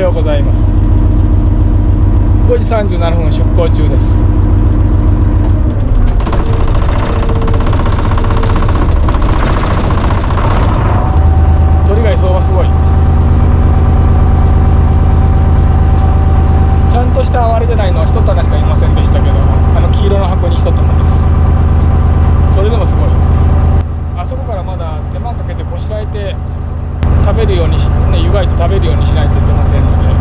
ようございます。5時37分出港中です。鳥貝相場すごい。ちゃんとした割れてないのは1トナしかいませんでしたけど、黄色の箱に1トナです。それでもすごい。あそこからまだ手間かけてこしらえて食べるようにね、湯がいて食べるようにしないといけませんので、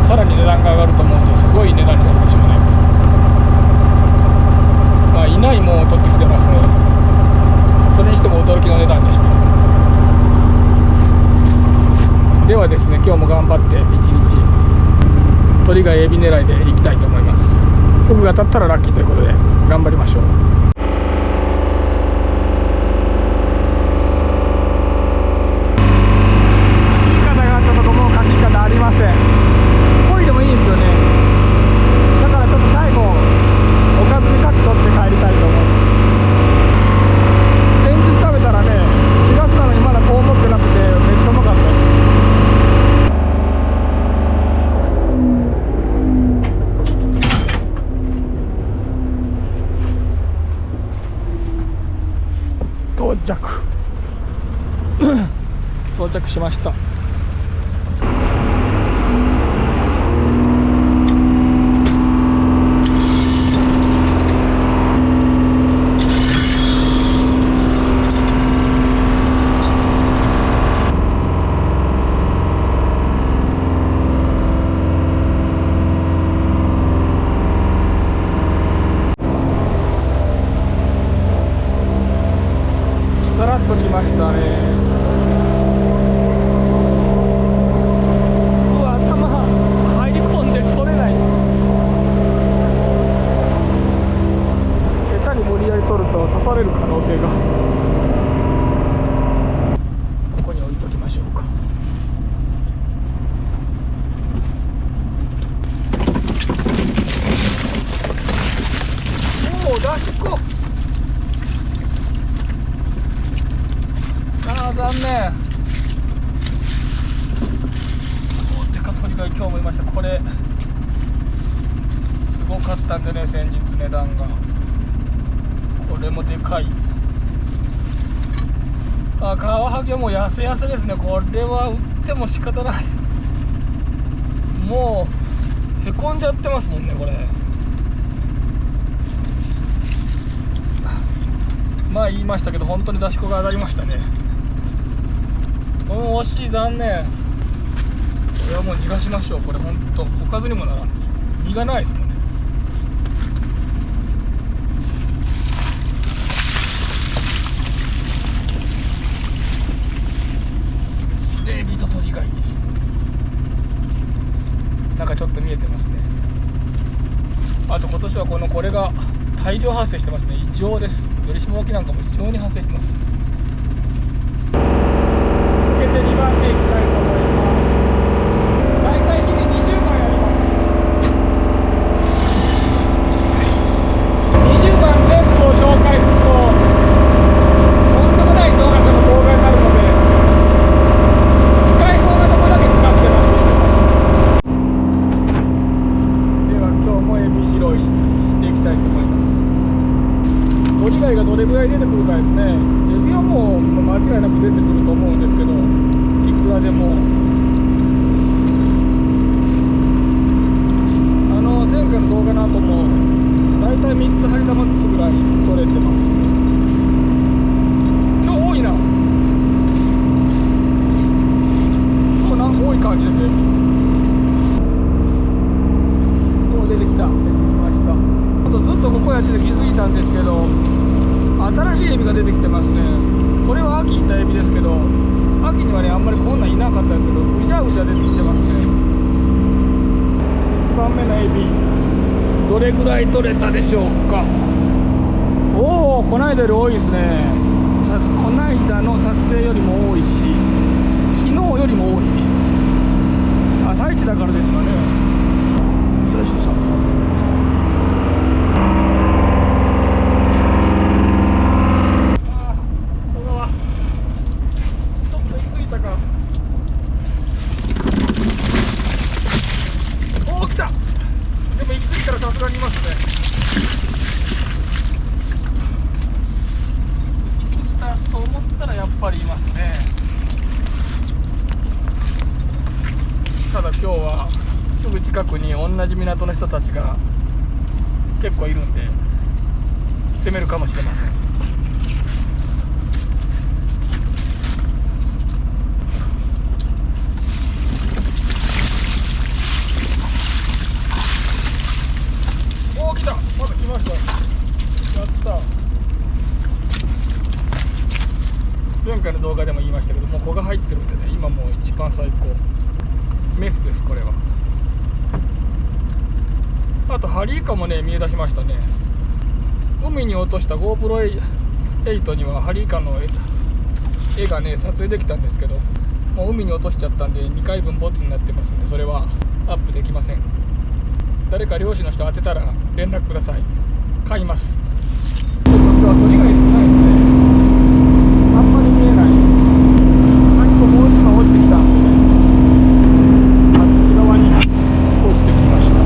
さらに値段が上がると思うとすごい値段になるでしょうね。まあいないもんを取ってきてますので、それにしても驚きの値段でした。ではですね、今日も頑張って一日鳥貝エビ狙いでいきたいと思います。僕が当たったらラッキーということで頑張りましょう。ありません。鯉でもいいんですよね。だからちょっと最後おかずにかき取って帰りたいと思います。先日食べたらね、4月なのにまだこう思ってなくてめっちゃうまかったです。到着しました。さらっと来ましたね。うわ、頭入り込んで取れない。下手に無理やり取ると刺される可能性が。ここに置いときましょうか。おお、出し子。残念。でか鳥が今日もいました。これすごかったんでね、先日値段が。これもでかい。カワハギはもう痩せ痩せですね。これは売っても仕方ない。もうへこんじゃってますもんね、これ。まあ言いましたけど本当に出し子が当たりましたね。惜しい、残念。これはもう逃がしましょう。これ本当おかずにもならん。身がないですもんね。でエビと鳥貝なんかちょっと見えてますね。あと今年はこれが大量発生してますね。異常です。より下沖なんかも異常に発生してます。2番でいきたいと思います。大体日で20枚あります。20番全部を紹介するととんでもない動画の動画になるので、使えそうなとこだけ使ってます。では今日もエビ拾いしていきたいと思います。鳥貝がどれぐらい出てくるかですね。エビはもう間違いなく出てくると思うんですけど、いくらでも前回の動画の後もだいたい3つ針玉ずつぐらい取れてます。今日多いな。そうなんか多い感じですよ。もう出てきました。ずっとここやってて気づいたんですけど、新しいエビが出てきてますね。これは秋いたエビですけど、秋にはねあんまりこんなんいなかったですけど、うじゃうじゃ出てきてますね。1番目のエビどれぐらい取れたでしょうか。おお、こないだより多いですね。こないだの撮影よりも多いし、昨日よりも多い。朝一だからですかね。よいしょ。近くに同じ港の人たちが結構いるんで攻めるかもしれません。おお、来た、また来ました。やった。前回の動画でも言いましたけど、もう子が入ってるんでね、今もう一番最高メスです。これは。あとハリイカもね見え出しましたね。海に落とした GoPro8 にはハリイカの絵がね撮影できたんですけど、もう海に落としちゃったんで2回分ボツになってますんで、それはアップできません。誰か漁師の人当てたら連絡ください。買います。ちょっと今日は鳥が少ないですね。あんまり見えない。何個もう一枚落ちてきたんでね、あっち側に落ちてきました。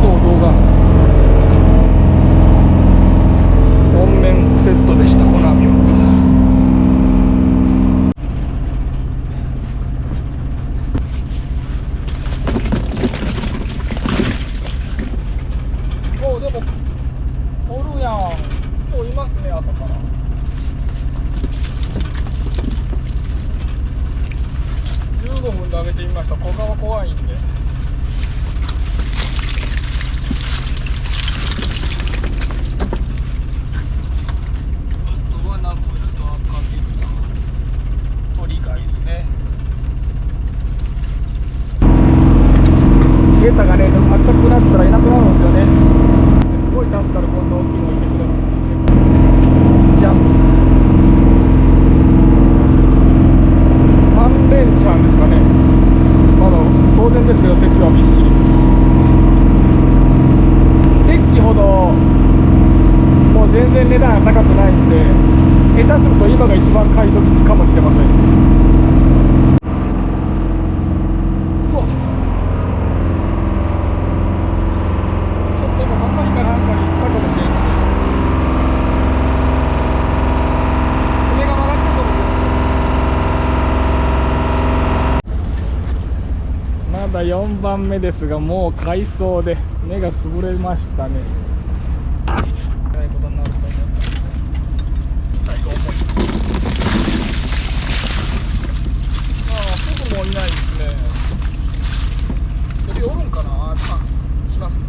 どう動画音面セットでした。コナミはでもおるやん。もういますね、朝から。15分で上げてみました。小川怖いんで。あとはナムルと赤身と鳥貝ですね。ゲタがね、全くなったらいなくなるんですよね。すごい助かる。こんな大きいのいてくれる。じゃん。3連チャンですかね。まだ当然ですけど席はびっしりです。席ほどもう全然値段高くないんで、下手すると今が一番買い時かもしれません。まだ4番目ですが、もう海藻で目が潰れましたね。ないことになると思います。最後重い。フグもいないですね。鳥おるんかな。います。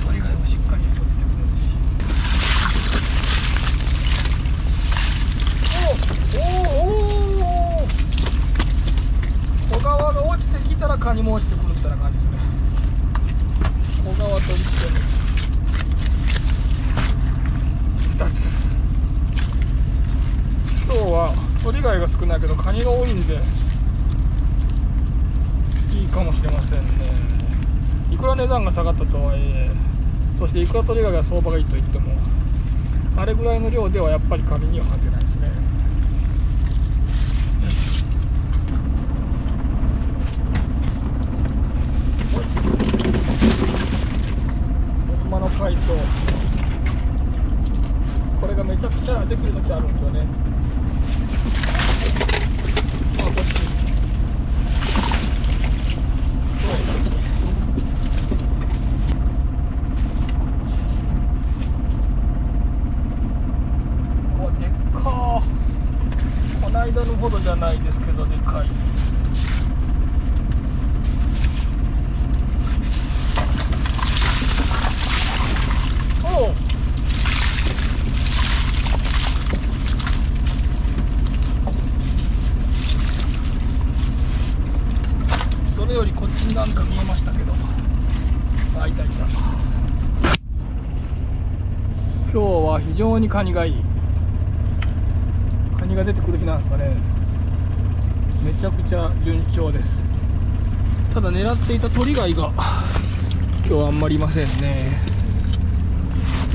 鳥がしっかり取ってくるし。おお小川が落ちてきたらカニも落ちてくるみたいな感じですね。小川と一緒に2つ。今日は鳥貝が少ないけどカニが多いんでいいかもしれませんね。いくら値段が下がったとはいえ、そしていくら鳥貝が相場がいいと言っても、あれぐらいの量ではやっぱりカニには勝てないですね。海藻、これがめちゃくちゃできる時あるんですよね。こっちでっかー。こないだのほどじゃないですけどでかい。それよりこっちになんか見えましたけど、あ、いたいた。今日は非常にカニがいい。カニが出てくる日なんですかね。めちゃくちゃ順調です。ただ狙っていた鳥貝が今日はあんまりいませんね。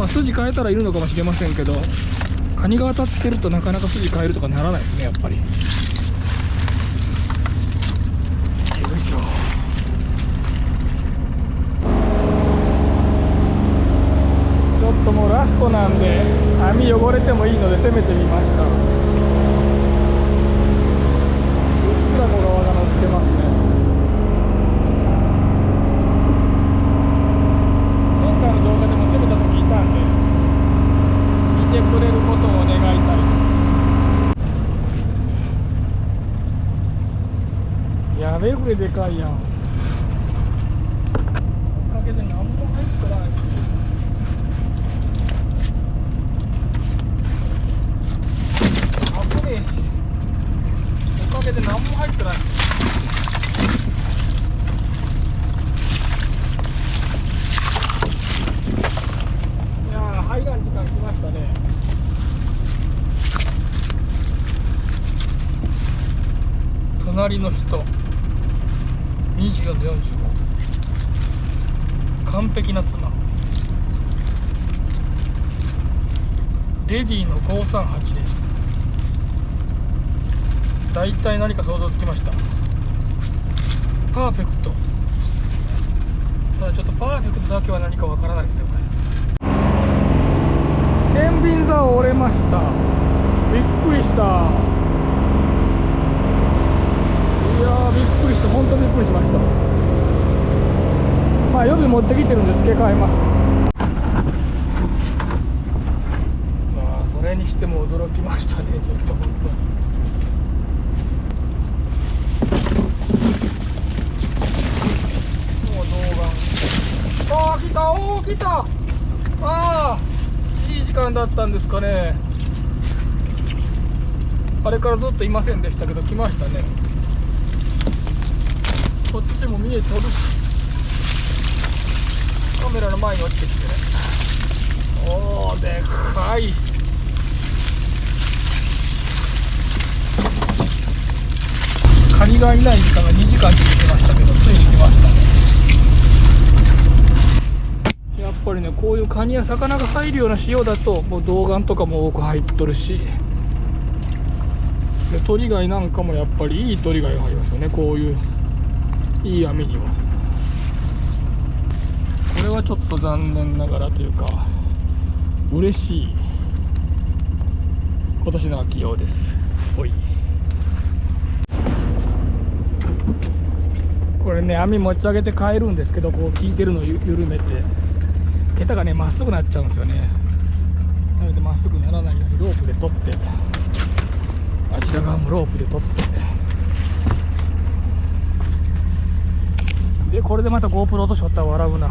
筋変えたらいるのかもしれませんけど、カニが当たってるとなかなか筋変えるとかならないですね、やっぱり。よいしょ。ちょっともうラストなんで網汚れてもいいので攻めてみました。うっすら小川が乗ってますね。やべえぐらいでかいやん。おかげで何も入ってないし、危ねえし、おかげで何も入ってない。いやー、入らん時間来ましたね。隣の人24度45、完璧な妻。レディの538でした。だいたい何か想像つきました。パーフェクト。ただちょっとパーフェクトだけは何かわからないですね。これ天秤座折れました。びっくりした。いやー、びっくりした。本当にびっくりしました。まあ予備持ってきてるんで付け替えます。まあそれにしても驚きましたね。ちょっと本当に。もう動画。ああ来た、おお来た。ああいい時間だったんですかね。あれからずっといませんでしたけど来ましたね。こっちも見えとるし、カメラの前に落ちてきてね。おー、でかい。カニがいない時間が2時間続きましたけど、ついに来ましたね。やっぱりね、こういうカニや魚が入るような仕様だと、もう童顔とかも多く入っとるし、で鳥貝なんかもやっぱりいい鳥貝が入りますよね。こういういい網には。これはちょっと残念ながらというか嬉しい今年の秋用です。おい、これね、網持ち上げて帰るんですけど、こう効いてるのを緩めて桁がねまっすぐなっちゃうんですよね。なのでまっすぐならないようにロープで取って、あちら側もロープで取って、でこれでまた GoPro 落としとったら笑うな。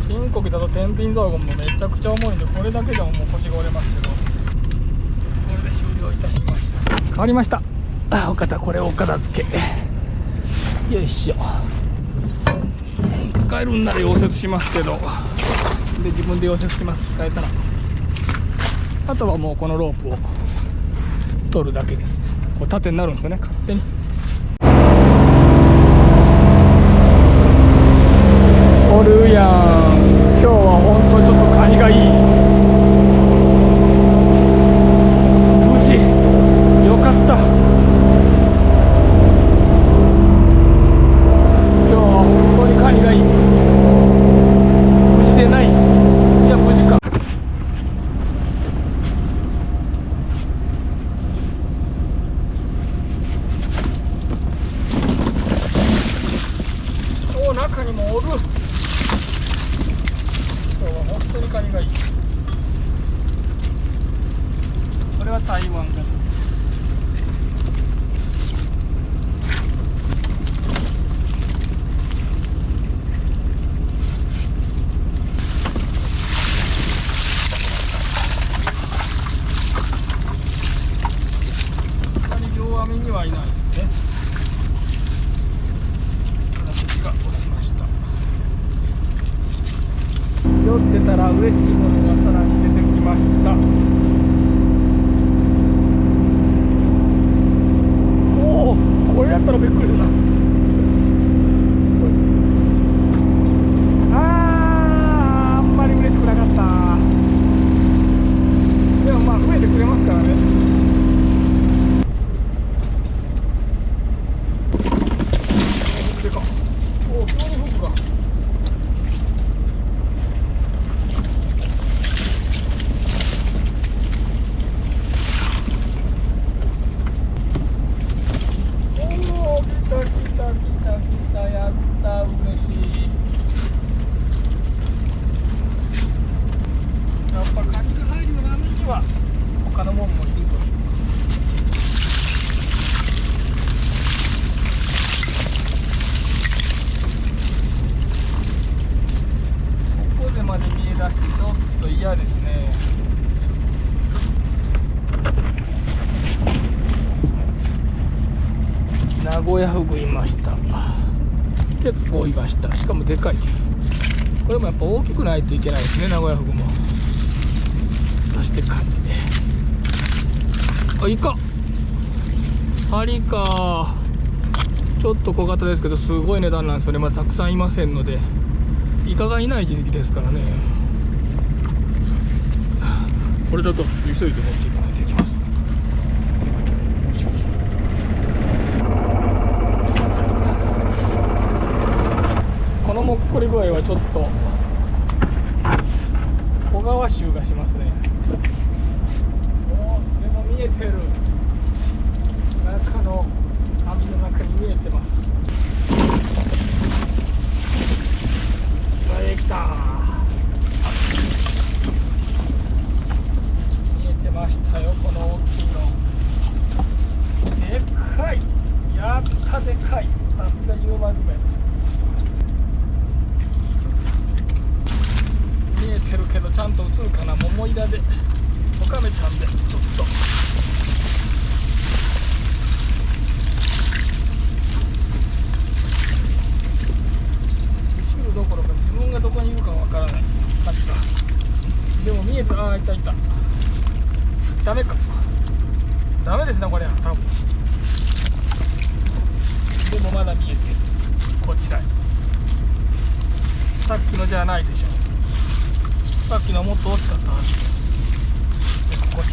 新国だと天秤座ゴムもめちゃくちゃ重いんで、これだけでももう腰が折れますけど、これで終了いたしました。変わりました。お方、これをお片付けよいしょ。使えるんなら溶接しますけど、で自分で溶接します。使えたらあとはもうこのロープを取るだけです。こう縦になるんですよね、勝手に。おるやん。今日は本当にちょっとカニがいい。無事よかった。今日は本当にカニがいい。無事でない。いや無事か。中にもおる。今日は本当にカニがいい。これは台湾ガニ。他に両網にはいないですね。酔ってたら嬉しいものがさらに出てきました。古屋フグいました。結構いました。しかもでかい。これもやっぱ大きくないといけないですね、名古屋フグも。そしてカニで、あ、イカ、ハリか。ちょっと小型ですけどすごい値段なんですよね。まだたくさんいませんので、イカがいない時期ですからね。これだと急いで持っていかないといけません。このもっこり具合はちょっと小川臭がしますね。おー、でも見えてる。中の網の中に見えてます。来た。見えてましたよ、この大きいの。でっかい。やったでかい。さすが夕間詰め。見えてるけどちゃんと映るかな。桃色でオカメちゃんでちょっと映るどころか自分がどこにいるかわからない感じが。でも見えて、ああ、いたいた。ダメか、ダメですねこれは多分。でもまだ見えてる。こちらにさっきのじゃないでしょ。さっきのはもっと大きかったはずです。でここに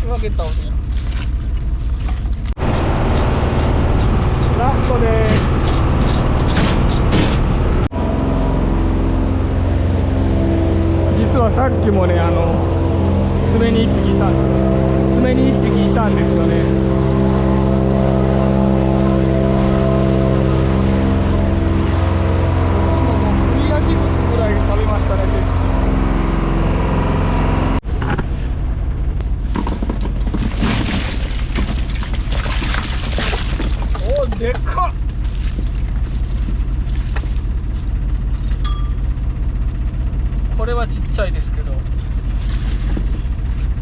仕分けたおね。ラストです。実はさっきもね、爪に1匹いたんです。爪に1匹いたんですよね。でっかっ。これはちっちゃいですけど、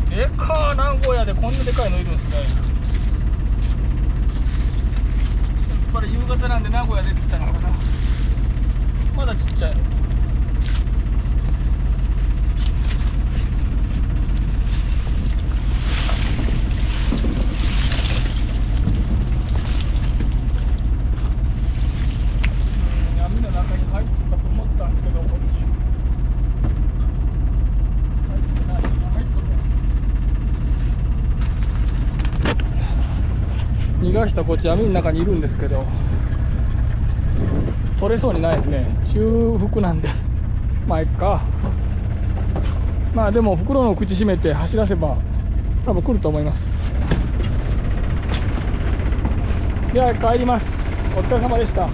でっかー。名古屋でこんなでかいのいるんですね。やっぱり夕方なんで名古屋出てきたのかな。まだちっちゃいの。逃がしたこっち網の中にいるんですけど取れそうにないですね。中腹なんでまあいっか。まあでも袋の口閉めて走らせば多分来ると思います。では帰ります。お疲れ様でした。こ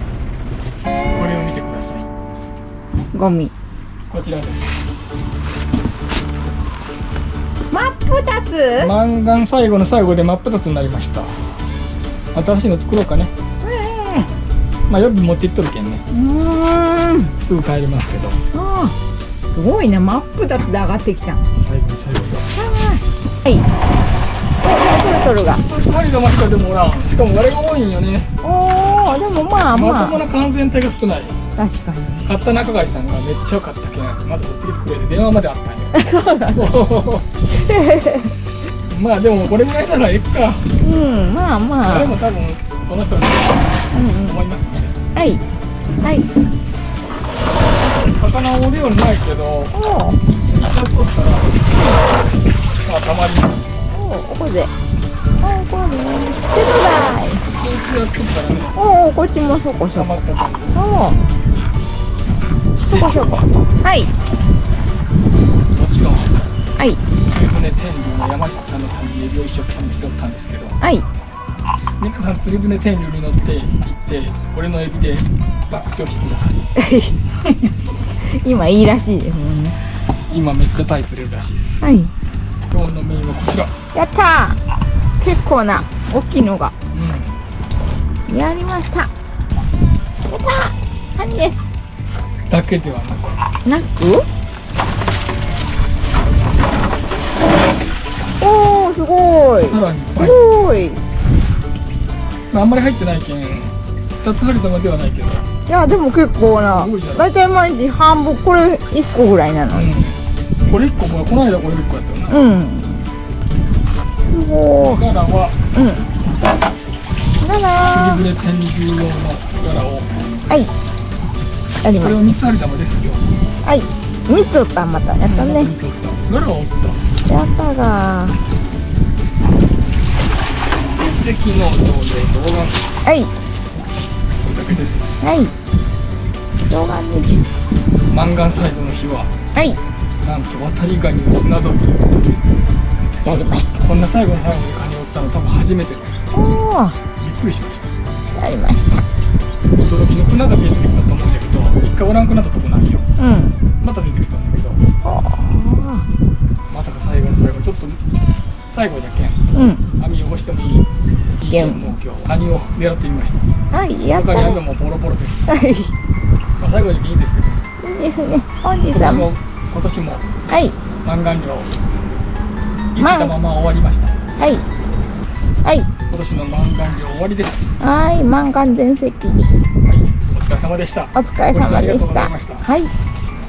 れを見てください。ゴミ。こちらです。真っ二つ。満願最後の最後で真っ二つになりました。新しいの作ろうかね。まあ予備持っていっとるけんね。すぐ帰りますけど。すごいね、真っ二つで上がってきた。最後の最後で。はい。トルトルが。2人の間近でもおらん。しかも割れが多いんよね。おお、でもまあまあ。まともな完全体が少ない。確かに。買った中貝さんがめっちゃ良かったけん、まだ持ってきてくれて電話まであったんよ。そうだね。まあでもこれぐらいならいいか。まあまあ。でも多分その人に思いますので。はい。はい。魚おるようにないけど、1、2回取ったらまあたまります。ここで。これね。手伝い。こっちやっとったらね。こっちもそこそこ。たまった感じ。そこそこ。はい。もちろん。はい。釣り船天竜の山下さんの旅でエビを一生懸命拾ったんですけど。はい。皆さん釣り船天竜に乗って行って俺のエビで爆釣してください。今いいらしいですもんね。今めっちゃタイ釣れるらしいです。はい。今日のメインはこちら。やったー。結構な大きいのが。やりました。やったー。カニです。だけではなく。おお、すすごい。さらにいっぱい。すごい。いあんまり入ってないけん、2つ入る玉ではないけど。や、でも結構なすごいじゃん。だいたい毎日半分、これ1個ぐらいなのに。うん。これ1個、この間これ1個やったよな。うん。すごい。ガラは、だな釣り船天竜用のガラを、はい。ありこれをます。3つ入る玉ですよ。はい。3つ折った、また。やったね。ガラを折った。やったが。で、昨日同様、動画、こはい。れだけです。はい。動画です。マンガン最後の日は、はい。なんと渡りガニを砂時。やりました。こんな最後の最後にカニを折ったの多分初めてです。おー。びっくりしました。やりました。驚きの船が見えてきたと思うんだけど、一回おらんくなったとこなんよ。うん。また出てきたんだけど、おー。まさか最後の最後、ちょっと最後だけん、うん。網汚してもいい。いいけん、もう今日、カニを狙ってみました。はい。やったね。他にあるのもボロボロです。はい。いまあ最後にいいですけど、いですね。本日はもう。今年もはい。マンガン漁、生きたまま終わりました。はい。はい。今年のマンガン漁終わりです。はい。満貫全席でしはい、お疲れ様でした。た。お疲れご視聴ありがとう様でした。ございました。はい。